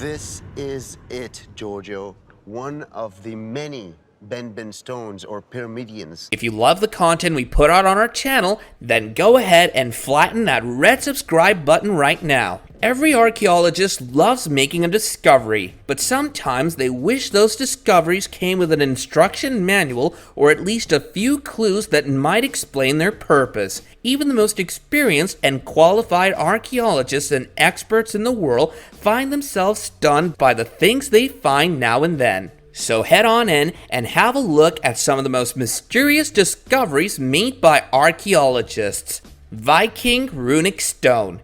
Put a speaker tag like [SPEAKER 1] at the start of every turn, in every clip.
[SPEAKER 1] This is it, Giorgio. One of the many bygone stones or pyramidions.
[SPEAKER 2] If you love the content we put out on our channel, then go ahead and flatten that red subscribe button right now. Every archaeologist loves making a discovery, but sometimes they wish those discoveries came with an instruction manual or at least a few clues that might explain their purpose. Even the most experienced and qualified archaeologists and experts in the world find themselves stunned by the things they find now and then. So head on in and have a look at some of the most mysterious discoveries made by archaeologists. Viking runic stone.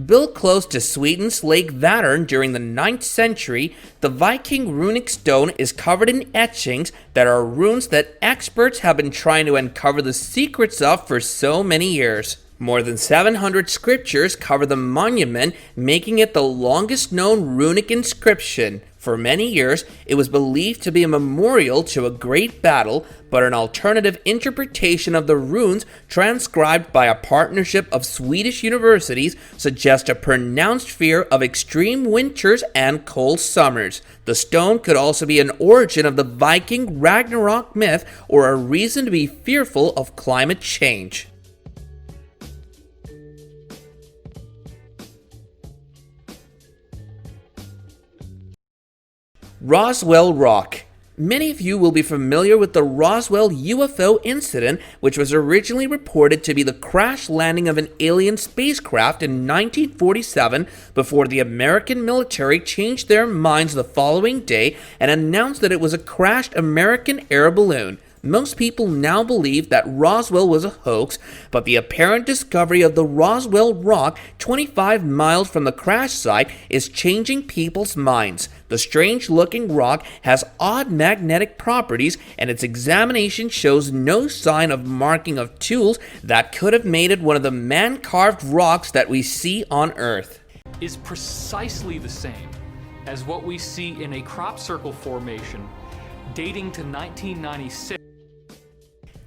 [SPEAKER 2] Built close to Sweden's Lake Vättern during the 9th century, the Viking runic stone is covered in etchings that are runes that experts have been trying to uncover the secrets of for so many years. More than 700 scriptures cover the monument, making it the longest known runic inscription. For many years, it was believed to be a memorial to a great battle, but an alternative interpretation of the runes transcribed by a partnership of Swedish universities suggests a pronounced fear of extreme winters and cold summers. The stone could also be an origin of the Viking Ragnarok myth or a reason to be fearful of climate change. Roswell Rock. Many of you will be familiar with the Roswell UFO incident, which was originally reported to be the crash landing of an alien spacecraft in 1947 before the American military changed their minds the following day and announced that it was a crashed American air balloon. Most people now believe that Roswell was a hoax, but the apparent discovery of the Roswell Rock 25 miles from the crash site is changing people's minds. The strange-looking rock has odd magnetic properties, and its examination shows no sign of marking of tools that could have made it one of the man-carved rocks that we see on Earth.
[SPEAKER 3] Is precisely the same as what we see in a crop circle formation dating to 1996.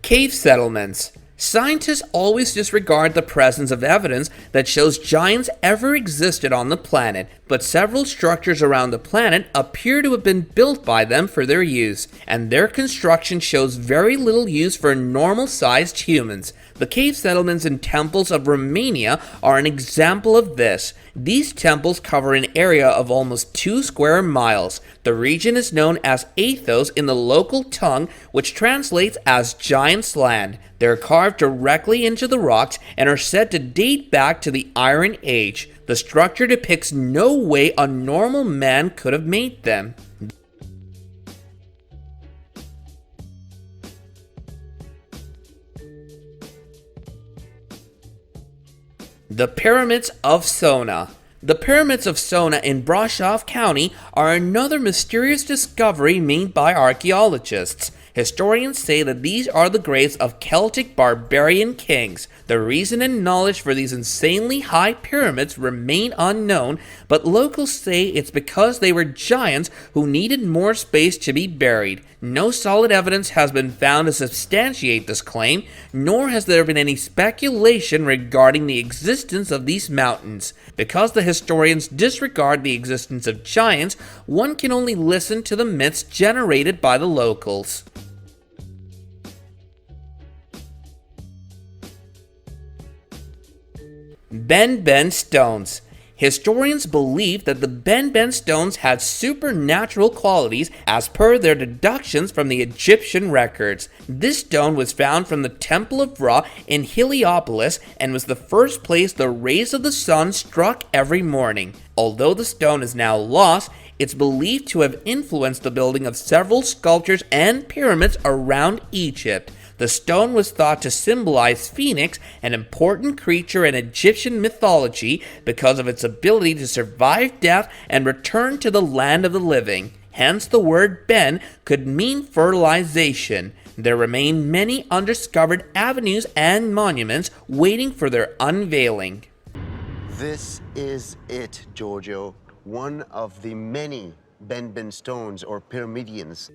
[SPEAKER 2] Cave settlements. Scientists always disregard the presence of evidence that shows giants ever existed on the planet, but several structures around the planet appear to have been built by them for their use, and their construction shows very little use for normal-sized humans. The cave settlements and temples of Romania are an example of this. These temples cover an area of almost 2 square miles. The region is known as Athos in the local tongue, which translates as Giant's Land. They're carved directly into the rocks and are said to date back to the Iron Age. The structure depicts no way a normal man could have made them. The Pyramids of Sona. The Pyramids of Sona in Brasov County are another mysterious discovery made by archaeologists. Historians say that these are the graves of Celtic barbarian kings. The reason and knowledge for these insanely high pyramids remain unknown, but locals say it's because they were giants who needed more space to be buried. No solid evidence has been found to substantiate this claim, nor has there been any speculation regarding the existence of these mountains. Because the historians disregard the existence of giants, one can only listen to the myths generated by the locals. Bygone stones. Historians believe that the bygone stones had supernatural qualities as per their deductions from the Egyptian records. This stone was found from the Temple of Ra in Heliopolis and was the first place the rays of the sun struck every morning. Although the stone is now lost, it's believed to have influenced the building of several sculptures and pyramids around Egypt. The stone was thought to symbolize Phoenix, an important creature in Egyptian mythology, because of its ability to survive death and return to the land of the living. Hence, the word ben could mean fertilization. There remain many undiscovered avenues and monuments waiting for their unveiling.
[SPEAKER 1] This is it, Giorgio. One of the many bygone stones or pyramidions.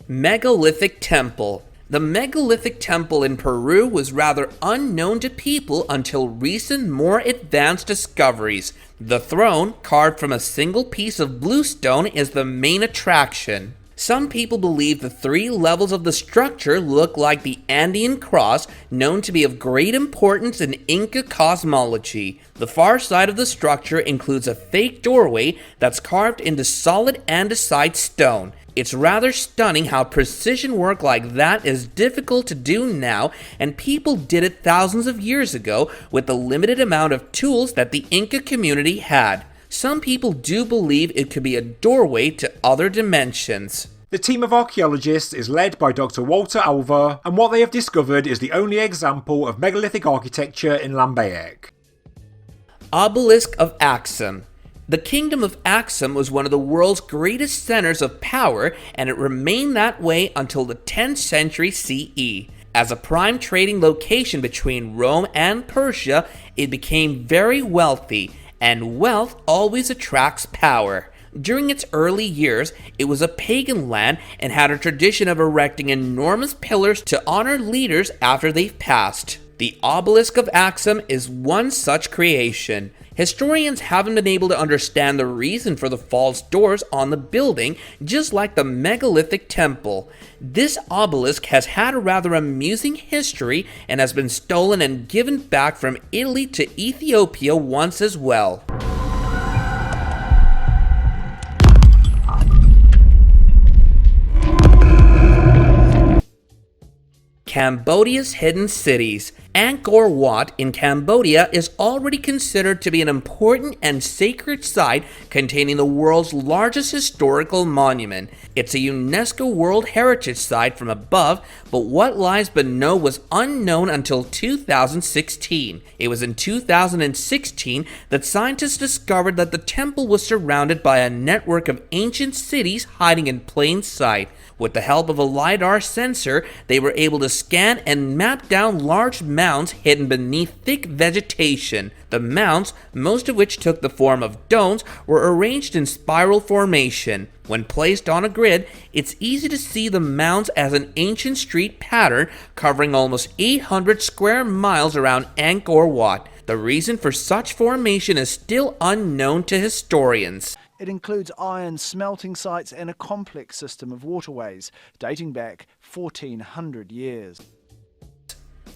[SPEAKER 2] Megalithic temple. The megalithic temple in Peru was rather unknown to people until recent, more advanced discoveries. The throne, carved from a single piece of bluestone, is the main attraction. Some people believe the 3 levels of the structure look like the Andean cross, known to be of great importance in Inca cosmology. The far side of the structure includes a fake doorway that's carved into solid andesite stone. It's rather stunning how precision work like that is difficult to do now, and people did it thousands of years ago with the limited amount of tools that the Inca community had. Some people do believe it could be a doorway to other dimensions.
[SPEAKER 4] The team of archaeologists is led by Dr. Walter Alva, and what they have discovered is the only example of megalithic architecture in Lambayeque.
[SPEAKER 2] Obelisk of Axum. The kingdom of Axum was one of the world's greatest centers of power, and it remained that way until the 10th century CE. As a prime trading location between Rome and Persia, it became very wealthy, and wealth always attracts power. During its early years, it was a pagan land and had a tradition of erecting enormous pillars to honor leaders after they've passed. The Obelisk of Axum is one such creation. Historians haven't been able to understand the reason for the false doors on the building, just like the megalithic temple. This obelisk has had a rather amusing history and has been stolen and given back from Italy to Ethiopia once as well. Cambodia's hidden cities. Angkor Wat in Cambodia is already considered to be an important and sacred site containing the world's largest historical monument. It's a UNESCO World Heritage Site from above, but what lies below was unknown until 2016. It was in 2016 that scientists discovered that the temple was surrounded by a network of ancient cities hiding in plain sight. With the help of a LiDAR sensor, they were able to scan and map down large mounds hidden beneath thick vegetation. The mounds, most of which took the form of domes, were arranged in spiral formation. When placed on a grid, it's easy to see the mounds as an ancient street pattern covering almost 800 square miles around Angkor Wat. The reason for such formation is still unknown to historians.
[SPEAKER 5] It includes iron smelting sites and a complex system of waterways dating back 1400 years.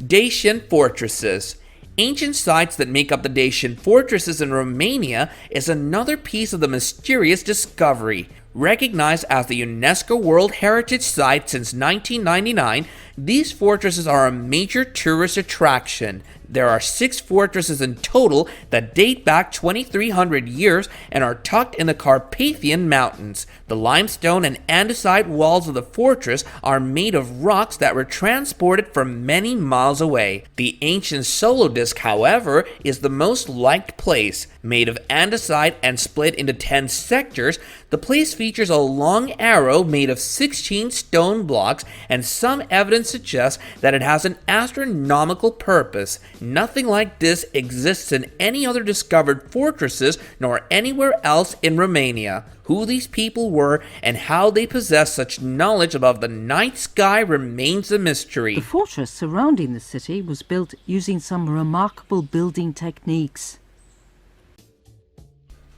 [SPEAKER 2] Dacian fortresses. Ancient sites that make up the Dacian fortresses in Romania is another piece of the mysterious discovery. Recognized as the UNESCO World Heritage Site since 1999, these fortresses are a major tourist attraction. There are 6 fortresses in total that date back 2,300 years and are tucked in the Carpathian Mountains. The limestone and andesite walls of the fortress are made of rocks that were transported from many miles away. The ancient Solodisc, however, is the most liked place. Made of andesite and split into 10 sectors, the place features a long arrow made of 16 stone blocks, and some evidence suggests that it has an astronomical purpose. Nothing like this exists in any other discovered fortresses nor anywhere else in Romania. Who these people were and how they possessed such knowledge above the night sky remains a mystery.
[SPEAKER 6] The fortress surrounding the city was built using some remarkable building techniques.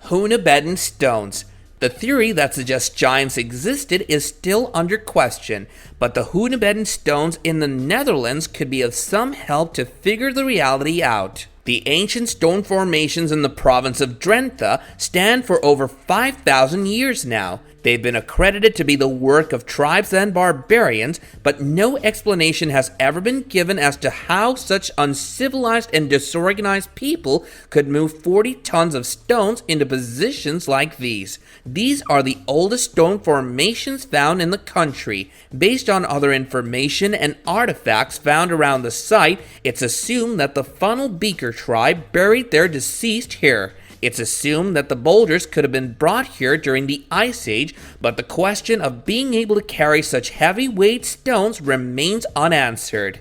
[SPEAKER 2] Hunebedden stones. The theory that suggests giants existed is still under question, but the Hunebedden stones in the Netherlands could be of some help to figure the reality out. The ancient stone formations in the province of Drenthe stand for over 5,000 years now. They've been accredited to be the work of tribes and barbarians, but no explanation has ever been given as to how such uncivilized and disorganized people could move 40 tons of stones into positions like these. These are the oldest stone formations found in the country. Based on other information and artifacts found around the site, it's assumed that the Funnel Beaker tribe buried their deceased here. It's assumed that the boulders could have been brought here during the Ice Age, but the question of being able to carry such heavyweight stones remains unanswered.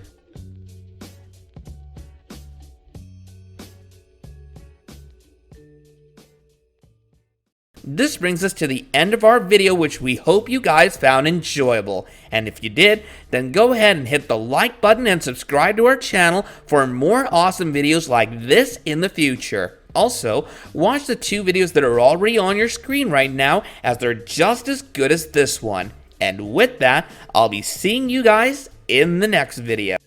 [SPEAKER 2] This brings us to the end of our video, which we hope you guys found enjoyable. And if you did, then go ahead and hit the like button and subscribe to our channel for more awesome videos like this in the future. Also, watch the 2 videos that are already on your screen right now, as they're just as good as this one. And with that, I'll be seeing you guys in the next video.